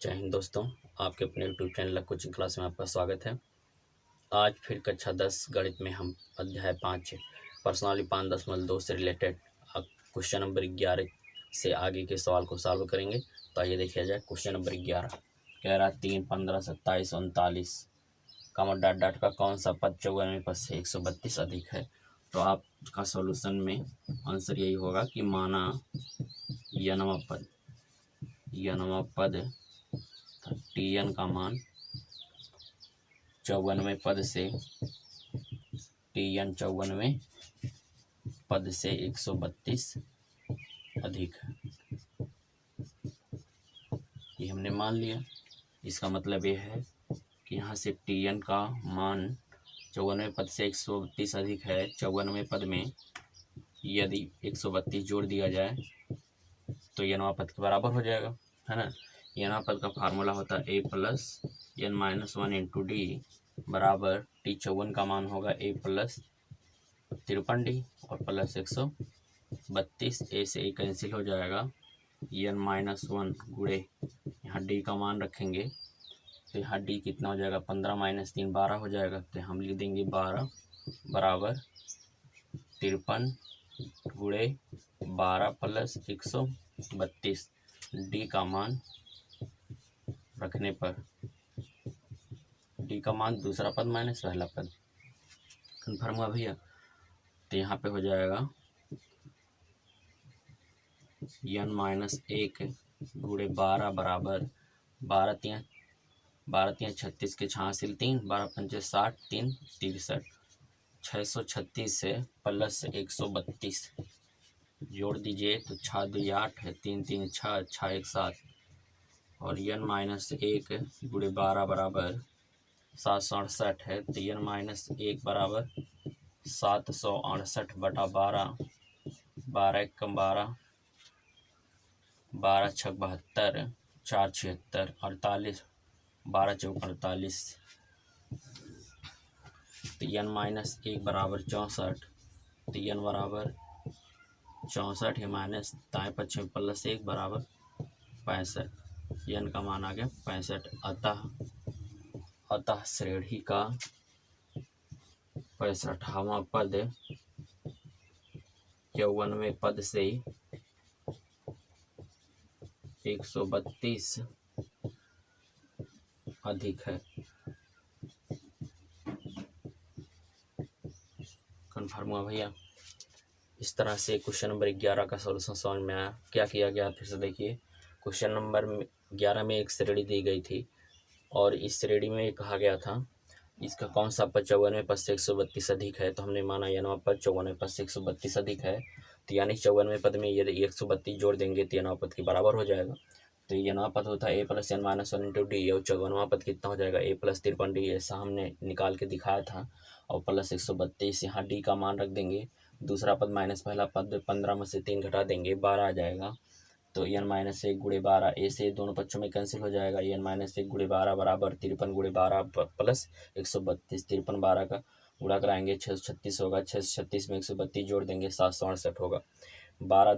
जय हिंद दोस्तों, आपके अपने यूट्यूब चैनल कोचिंग क्लास में आपका स्वागत है। आज फिर कक्षा 10 गणित में हम अध्याय 5 पर्सनाली 5.2 से रिलेटेड क्वेश्चन नंबर 11 से आगे के सवाल को सॉल्व करेंगे। तो आइए देखिए जाए। क्वेश्चन नंबर 11 कह रहा 3, 15, 27, 39 डॉट डॉट का कौन सा पद 94 पद से 132 अधिक है। तो आपका सॉल्यूशन में आंसर यही होगा कि माना यनवा पद Tn का मान 94 पद से Tn 94 पद से 132 अधिक है। ये हमने मान लिया। इसका मतलब ये है कि यहाँ से Tn का मान 94 पद से 132 अधिक है। 94 पद में यदि 132 जोड़ दिया जाए तो यनवा पद के बराबर हो जाएगा, है ना। यनवा पद का फार्मूला होता है a plus n minus 1 into D बराबर T 54 का मान होगा a प्लस 53 डी और प्लस 132। a से a कैंसिल हो जाएगा। n माइनस 1 गुणे यहाँ d का मान रखेंगे तो यहाँ d कितना हो जाएगा 15 माइनस 3 12 हो जाएगा। तो हम लिख देंगे 12 बराबर 53 गुणे 12 प्लस 132। डी का मान रखने पर डी का मान दूसरा पद माइनस पहला पद कन्फर्म हुआ भैया। तो यहाँ पे हो जाएगा n माइनस 1 गुणे 12 बराबर 12 3 36 के 6 हासिल 3 12 पंचे 60 3 63 636 से प्लस 132 जोड़ दीजिए तो 6 2 8 है 3 3 6 6 1 7 और n माइनस 1 गुणे 12 बराबर 768 है। तो n माइनस 1 बराबर 768 बटा 12 12 1 कम 12 12 6 72 4 76 48 12 चौक 48। तो n माइनस 1 बराबर 64। तो n बराबर 64 है माइनस दाएं पक्ष में प्लस 1 बराबर 65। n का मान आ गया 65। अतः श्रेणी का 65वां पद 94वें पद से 132 अधिक है। कन्फर्म हुआ भैया। इस तरह से क्वेश्चन नंबर 11 का सॉल्यूशन समझ में आया। क्या किया गया फिर से देखिए। क्वेश्चन नंबर 11 में एक श्रेणी दी गई थी और इस श्रेणी में कहा गया था इसका कौन सा पद 94 पद से 132 अधिक है। तो हमने माना यनवा पद 94 पद से 132 अधिक है। तो यानी 94 पद में यदि 132 जोड़ देंगे तो यनवा पद के बराबर हो जाएगा। तो यनवा पद होता है a plus n minus 1 into D और 54वां पद कितना हो जाएगा a प्लस 53 डी। ऐसा हमने निकाल के दिखाया था और प्लस 132 यहाँ डी का मान रख देंगे। दूसरा पद माइनस पहला पद 15 में से 3 घटा देंगे 12 आ जाएगा। तो n माइनस 1 गुणे 12 ए से दोनों पक्षों में कैंसिल हो जाएगा। n माइनस 1 गुणे 12 बराबर 53 गुणे 12 प्लस 132। 53 12 का गुणा कराएंगे 636 होगा। 636 में 132 जोड़ देंगे 768 होगा। 12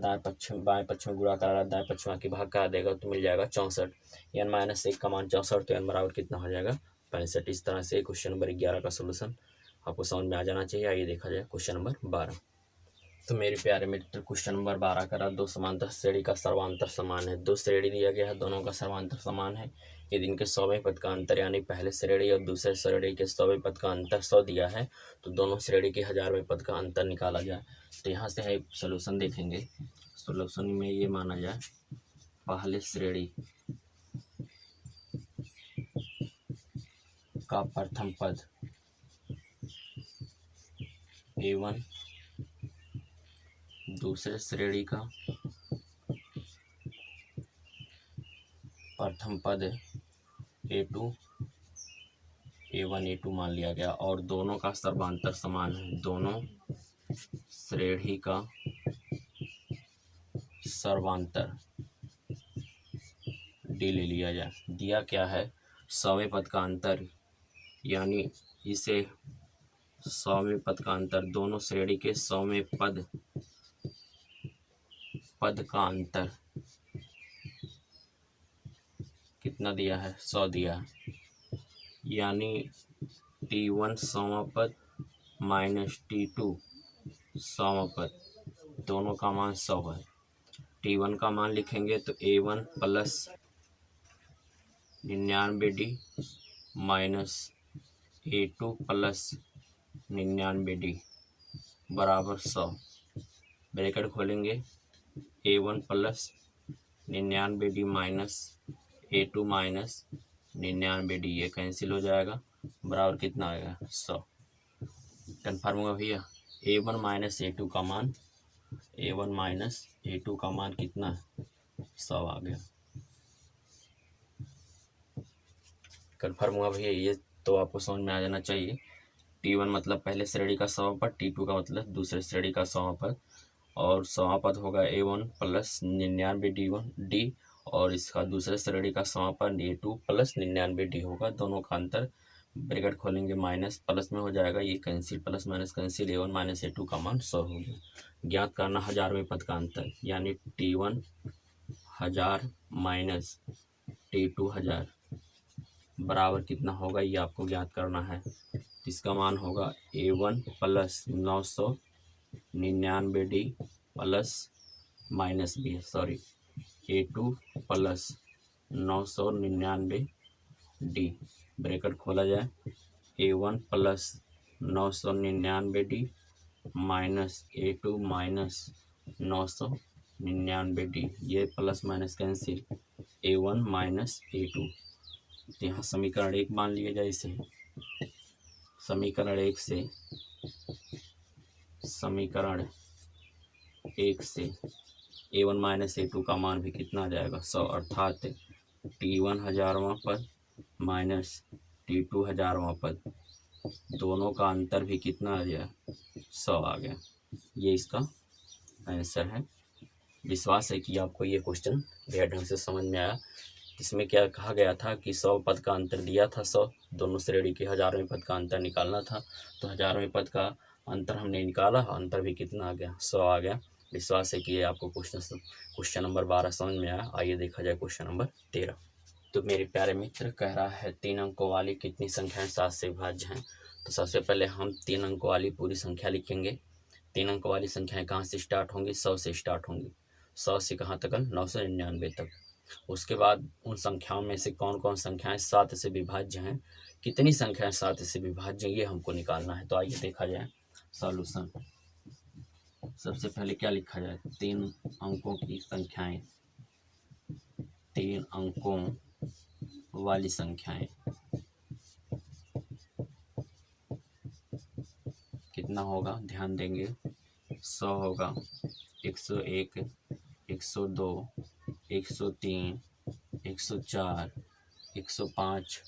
बाएं पक्ष में गुणा करा दाएं पक्ष में आके भाग करा देगा तो मिल जाएगा 64। n माइनस 1 का मान 64 तो n बराबर कितना हो जाएगा 65। इस तरह से क्वेश्चन नंबर 11 का सोल्यूशन आपको समझ में आ जाना चाहिए। आइए देखा जाए क्वेश्चन नंबर 12। तो मेरे प्यारे मित्र क्वेश्चन नंबर 12 करा दो समांतर श्रेणी का सर्वांतर समान है। दो श्रेणी दिया गया है, दोनों का सर्वांतर समान है। यदि इनके 100वें पद का अंतर यानी पहले श्रेणी और दूसरे श्रेणी के 100वें पद का अंतर 100 दिया है तो दोनों श्रेणी के 1000वें पद का अंतर निकाला जाए। तो यहाँ से है सोल्यूशन देखेंगे। सोल्यूशन में ये माना जाए पहले श्रेणी का प्रथम पद a1 दूसरे श्रेणी का प्रथम पद a2 a1 a2 मान लिया गया और दोनों का सर्वांतर समान है। दोनों श्रेणी का सर्वांतर डी ले लिया जाए। दिया क्या है 100वें पद का अंतर यानी इसे 100वें पद का अंतर दोनों श्रेणी के 100वें पद का अंतर कितना दिया है, 100 दिया है, यानी T1 सौवां पद माइनस T2 सौवां पद, दोनों का मान 100 है। T1 का मान लिखेंगे तो A1 plus 99D minus A2 plus 99D बराबर 100। ब्रैकेट खोलेंगे, A1 plus 99D minus A2 minus 99D, ये कैंसिल हो जाएगा, बराबर कितना आएगा, 100। कन्फर्म होगा भैया। A1 माइनस A2 का मान, A1 माइनस A2 का मान कितना है, 100 आ गया। कन्फर्म हुआ भैया। ये तो आपको समझ में आ जाना चाहिए। T1 मतलब पहले श्रेणी का 100वां पद, T2 का मतलब दूसरे श्रेणी का 100वां पद, और 100वां पद होगा A1 प्लस 99D और इसका दूसरे श्रेणी का 100वां पद A2 प्लस 99D होगा। दोनों का अंतर ब्रैकेट खोलेंगे, माइनस प्लस में हो जाएगा, ये cancel, plus minus cancel, A1 minus A2 का मान 100 हो गया। ज्ञात करना 1000वें पद का अंतर, यानी T1 1000 माइनस T2 1000 बराबर कितना होगा, ये आपको ज्ञात करना है। इसका मान होगा A1 plus 999D plus minus B, sorry, A2 plus 999D। Bracket खोला जाए, A1 plus 999D minus A2 minus 999D, ये plus minus cancel, A1 minus A2। तो यहाँ समीकरण 1 मान लिया जाए इसे। समीकरण 1 से A1 माइनस A2 का मान भी कितना आ जाएगा, 100, अर्थात T1 1000वां पद माइनस T2 1000वां पद, दोनों का अंतर भी कितना आ गया, 100 आ गया। ये इसका आंसर है। विश्वास है कि आपको ये क्वेश्चन बढ़िया ढंग से समझ में आया। इसमें क्या कहा गया था कि 100 पद का अंतर दिया था, 100 दोनों श्रेणी के 1000वें पद का अंतर निकालना था, तो 1000वें पद का अंतर हमने निकाला, अंतर भी कितना आ गया, 100 आ गया। विश्वास है कि ये आपको क्वेश्चन नंबर 12 समझ में आया। आइए देखा जाए क्वेश्चन नंबर 13। तो मेरे प्यारे मित्र, कह रहा है 3 अंकों वाली कितनी संख्याएं 7 से विभाज्य हैं। तो सबसे पहले हम 3 अंकों वाली पूरी संख्या लिखेंगे। 3 अंकों वाली संख्याएं कहाँ से स्टार्ट होंगी, 100 से स्टार्ट होंगी। 100 से कहाँ तक, 999 तक। उसके बाद उन संख्याओं में से कौन कौन संख्याएं 7 से विभाज्य हैं, कितनी संख्याएं 7 से विभाज्य हैं, ये हमको निकालना है। तो आइए देखा जाए सॉल्यूशन। सबसे पहले क्या लिखा जाए, 3 अंकों की संख्याएं, 3 अंकों वाली संख्याएं कितना होगा, ध्यान देंगे, 100 होगा, 101, 102, 103, 104, 105,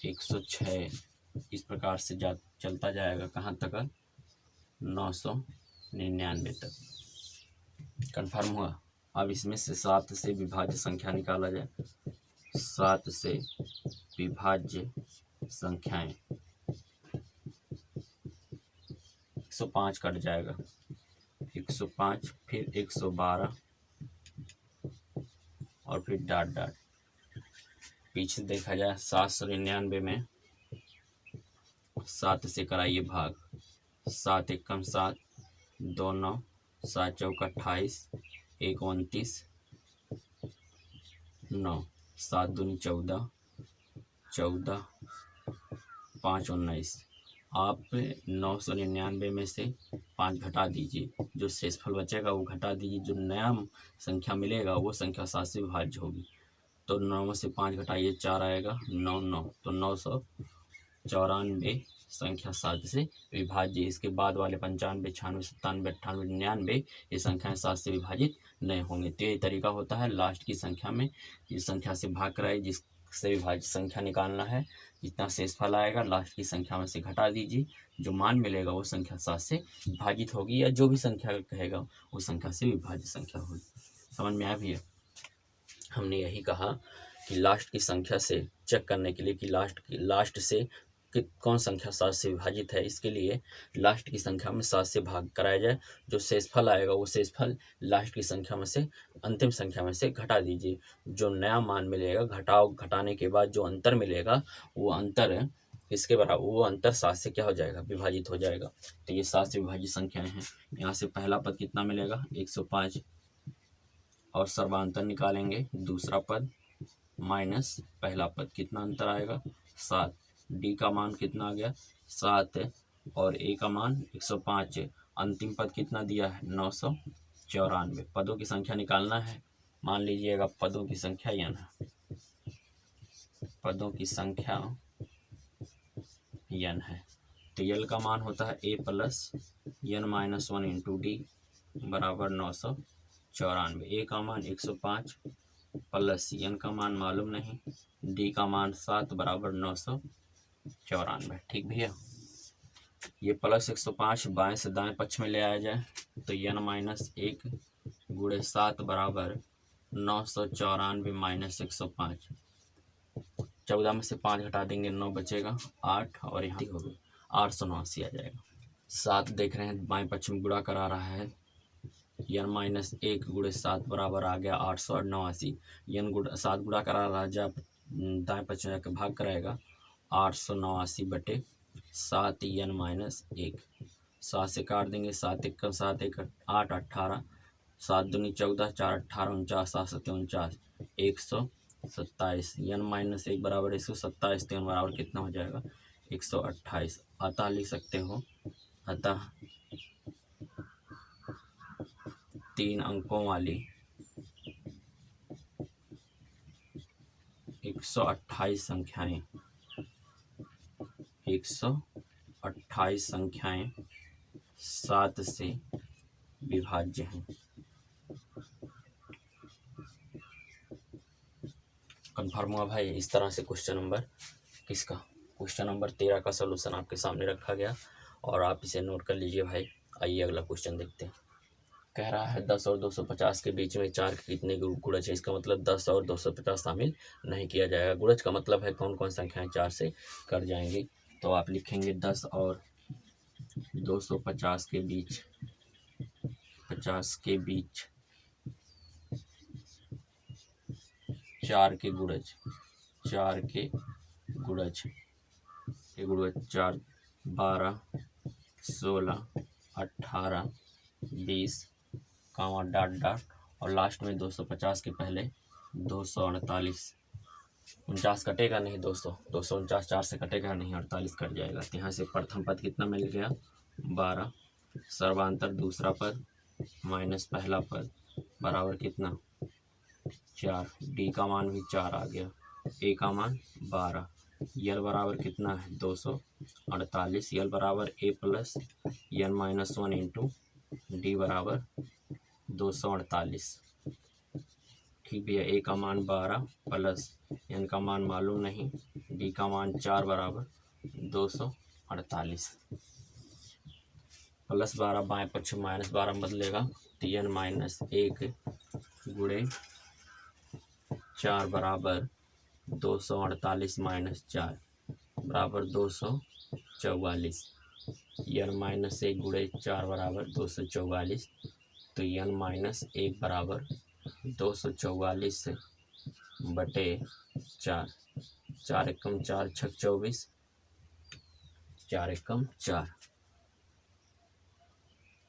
106, इस प्रकार से चलता जाएगा कहाँ तक, 999 तक। कन्फर्म हुआ। अब इसमें से 7 से विभाज्य संख्या निकाला जाए। 7 से विभाज्य संख्याएं, 105 कट जाएगा, 105, फिर 112 और फिर डाट डाट। पीछे देखा जाए 799 में 7 से कराइए भाग, 7 एकम 7, 2 9, 7 चौका 28, 1 29, 9, 7 दूनी 14, 14, 5 19। आप 999 में से 5 घटा दीजिए, जो शेषफल बचेगा वो घटा दीजिए, जो नया संख्या मिलेगा वो संख्या 7 से विभाज्य होगी। तो 9 से 5 घटाइए, 4 आएगा, 9 9, तो 994 संख्या 7 से विभाज्य। इसके बाद वाले 95, 96, 97, 98, 99 ये संख्याएं 7 से विभाजित नहीं होंगे। तो ये तरीका होता है लास्ट की संख्या में, इस संख्या से भाग कराइए, जिससे विभाज्य संख्या निकालना है, जितना शेषफल आएगा लास्ट की संख्या में से घटा दीजिए, जो मान मिलेगा वो संख्या 7 से विभाजित होगी, या जो भी संख्या कहेगा वो संख्या से विभाज्य संख्या होगी। समझ में आया भैया? हमने यही कहा कि लास्ट की संख्या से चेक करने के लिए कि लास्ट से कौन संख्या 7 से विभाजित है, इसके लिए लास्ट की संख्या में 7 से भाग कराया जाए। जो शेषफल आएगा वो शेषफल लास्ट की संख्या में से अंतिम संख्या में से घटा दीजिए। जो नया मान मिलेगा घटाने के बाद जो अंतर मिलेगा वो अंतर किसके बराबर, वो अंतर 7 से क्या हो जाएगा, विभाजित हो जाएगा। तो ये 7 से विभाजित संख्याएं हैं। यहाँ से पहला पद कितना मिलेगा 105 और सर्वांतर निकालेंगे, दूसरा पद माइनस पहला पद, कितना अंतर आएगा 7। डी का मान कितना आ गया 7 और ए का मान 105। अंतिम पद कितना दिया है 994। पदों की संख्या निकालना है। मान लीजिएगा पदों की संख्या n है, पदों की संख्या n है, तो यल का मान होता है a plus n minus 1 into D बराबर 994। ए का मान 105 प्लस n का मान मालूम नहीं, डी का मान 7 बराबर 994। ठीक भैया, ये प्लस 105 बाएं से दाएं पक्ष में ले आया जाए तो n माइनस 1 गुणे 7 बराबर 994 माइनस 105। 14 में से 5 घटा देंगे 9 बचेगा 8 और यहाँ हो गया 889 आ जाएगा। 7 देख रहे हैं बाएं पक्ष में गुणा करा रहा है, n माइनस 1 गुणे 7 बराबर आ गया 889। n 7 गुणा करा रहा है, जब दाएं पक्ष में जाकर भाग कराएगा 889 बटे 7 n माइनस 1। 7 से काट देंगे, 7 1 7 1 8 18, 7 दूनी 14 4 18 49 7 7 49 127। n माइनस 1 बराबर 127, तो n बराबर कितना हो जाएगा 128। अतः लिख सकते हो, अतः 3 अंकों वाली 128 संख्याएं 128 संख्याएं 7 से विभाज्य हैं। कन्फर्म हुआ भाई। इस तरह से क्वेश्चन नंबर किसका, क्वेश्चन नंबर 13 का सलूशन आपके सामने रखा गया और आप इसे नोट कर लीजिए भाई। आइए अगला क्वेश्चन देखते हैं। कह रहा है 10 और 250 के बीच में 4 के कितने गुणज है। इसका मतलब 10 और 250 शामिल नहीं किया जाएगा। गुणज का मतलब है कौन कौन संख्याएं 4 से कर जाएंगी। तो आप लिखेंगे 10 और 250 के बीच 50 के बीच 4 के गुणज, 4 के गुणज 4 12 16 18 20 कामा डॉट डॉट और लास्ट में 250 के पहले 248। 49 कटेगा नहीं दोस्तों, 249 4 से कटेगा नहीं, 48 कट जाएगा। तो यहाँ से प्रथम पद कितना मिल गया 12, सर्वांतर दूसरा पद माइनस पहला पद बराबर कितना 4। डी का मान भी 4 आ गया, ए का मान 12, यल बराबर कितना है 248। यल बराबर A plus n minus 1 into D बराबर 248। ठीक भैया, ए का मान 12 प्लस n का मान मालूम नहीं, डी का मान 4 बराबर 248। प्लस 12 बाएं पक्ष माइनस 12 बदलेगा तो n माइनस 1 गुणे 4 बराबर 248 माइनस 4 बराबर 244। n माइनस 1 गुणे 4 बराबर 244, तो n माइनस 1 बराबर 244 बटे 4। 4 एकम 4 छक 24, 4 एकम 4,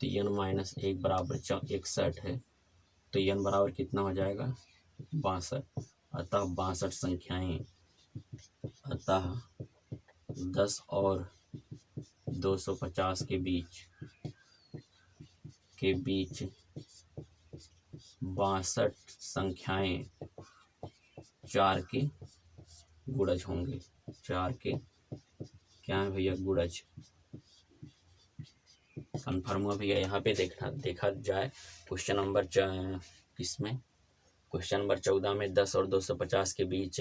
तो n माइनस 1 बराबर 61 है, तो n बराबर कितना हो जाएगा 62। अतः 62 संख्याएं, अतः 10 और 250 के बीच 62 संख्याएं 4 के गुणज होंगे। 4 के क्या है भैया गुणज। कन्फर्म हुआ भैया। यहाँ पे देखा जाए क्वेश्चन नंबर किसमें, क्वेश्चन नंबर 14 में 10 और 250 के बीच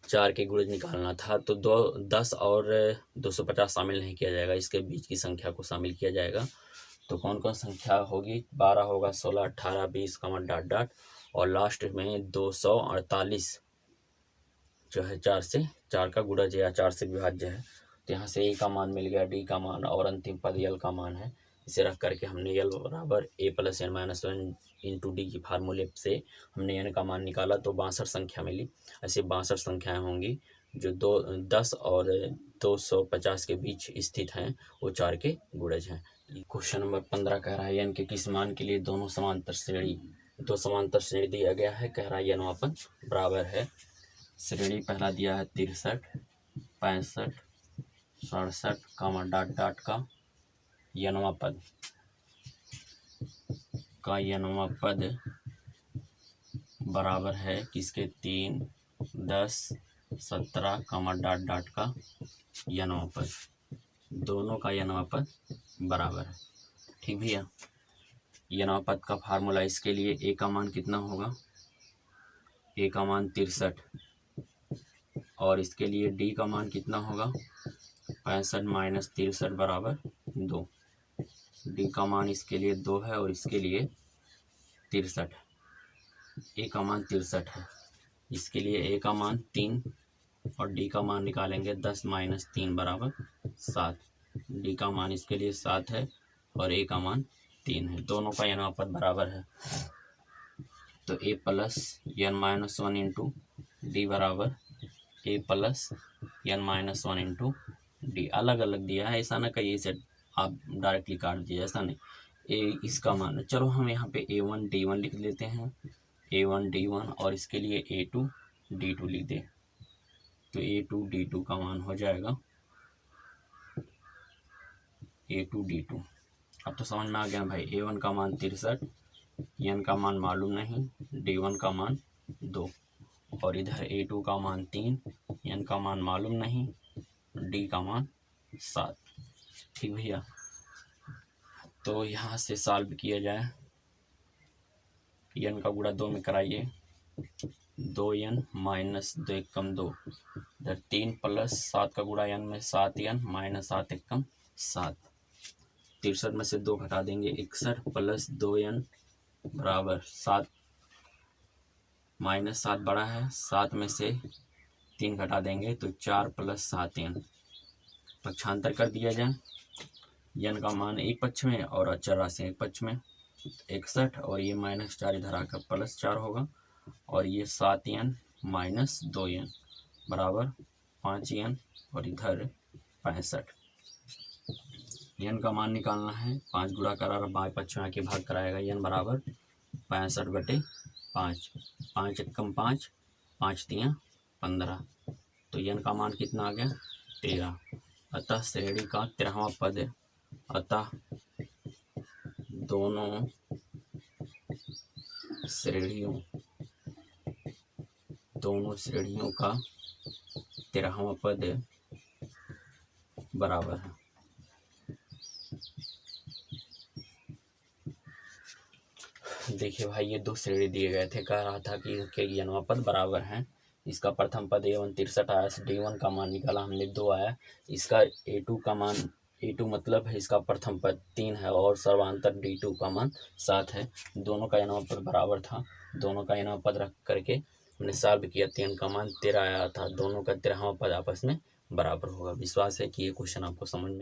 4 के गुणज निकालना था, तो 10 और 250 शामिल नहीं किया जाएगा, इसके बीच की संख्या को शामिल किया जाएगा। तो कौन कौन संख्या होगी 12 होगा, 16 18 20 कमा डॉट डॉट और लास्ट में 248 जो है 4 से 4 का गुणज है या 4 से विभाज्य है। तो यहाँ से ए का मान मिल गया, डी का मान और अंतिम पद यल का मान है। इसे रख करके हमने यल बराबर A plus N minus one into D की फार्मूले से हमने एन का मान निकाला तो 62 संख्या मिली। ऐसे 62 संख्याएँ होंगी जो 10 और 250 के बीच स्थित हैं, वो 4 के गुणज हैं। क्वेश्चन नंबर 15 कह रहा है एन के किस मान के लिए दो समांतर श्रेणी दिया गया है। कह रहा है एन मापन बराबर है। श्रेणी पहला दिया है 63, 65, 67 कामा डॉट डॉट का यनवा पद बराबर है किसके 3, 10, 17 कामा डॉट डॉट का यनवा पद, दोनों का यनवा पद बराबर है। ठीक भैया, यनवा पद का फार्मूला इसके लिए ए का मान कितना होगा, ए का मान 63 और इसके लिए डी का मान कितना होगा 65 माइनस 63 बराबर 2। डी का मान इसके लिए 2 है और इसके लिए 63, ए का मान 63 है, इसके लिए ए का मान 3 और डी का मान निकालेंगे 10 माइनस 3 बराबर 7। डी का मान इसके लिए 7 है और ए का मान 3 है, दोनों का यनवा पद बराबर है। तो A plus N minus 1 into D बराबर A plus N minus 1 into D. अलग अलग दिया है, ऐसा ना कहिए इसे आप डायरेक्टली काट दीजिए, ऐसा नहीं। ए इसका मान, चलो हम यहाँ पे A1 D1 लिख लेते हैं, A1 D1 और इसके लिए A2 D2 लिख दें तो A2 D2 का मान हो जाएगा A2 D2। अब तो समझ में आ गया भाई। A1 का मान 63, एन का मान मालूम नहीं, D1 का मान 2 और इधर A2 का मान 3, एन का मान मालूम नहीं, डी का मान 7। ठीक भैया, तो यहाँ से सॉल्व किया जाए। एन का गुणा 2 में कराइए, 2n माइनस 2 एकम 2, इधर 3 प्लस 7 का गुणा n में 7n माइनस 7 एकम 7। 63 में से 2 घटा देंगे 61 प्लस 2n बराबर 7 माइनस 7 बड़ा है, 7 में से 3 घटा देंगे तो 4 प्लस 7n। पक्षांतर कर दिया जाए, n का मान एक पक्ष में और अचर राशि एक पक्ष में 61 और ये माइनस 4 इधर आकर प्लस 4 होगा और ये 7n माइनस 2n बराबर 5n और इधर 65। n का मान निकालना है, 5 गुणा करा बाएं पक्ष में आके भाग कराएगा, n बराबर 65/5, 5 एकम 5, 5 तियां 15, तो n का मान कितना आ गया 13। अतः श्रेणी का 13वां पद है। अतः दोनों श्रेणियों का 13वां पद बराबर है। देखिए भाई, ये 2 श्रेणी दिए गए थे, कह रहा था कि इनके यनवा पद बराबर हैं। इसका प्रथम पद A1 63 आया, D1 का मान निकाला हमने 2 आया। इसका A2 का मान, A2 मतलब है इसका प्रथम पद 3 है और सर्वांतर D2 का मान 7 है। दोनों का यनवा पद बराबर था, दोनों का यनवा पद रख करके हमने सॉल्व किया, 3 का मान 13 आया था। दोनों का 13वां पद आपस में बराबर होगा। विश्वास है कि ये क्वेश्चन आपको समझ में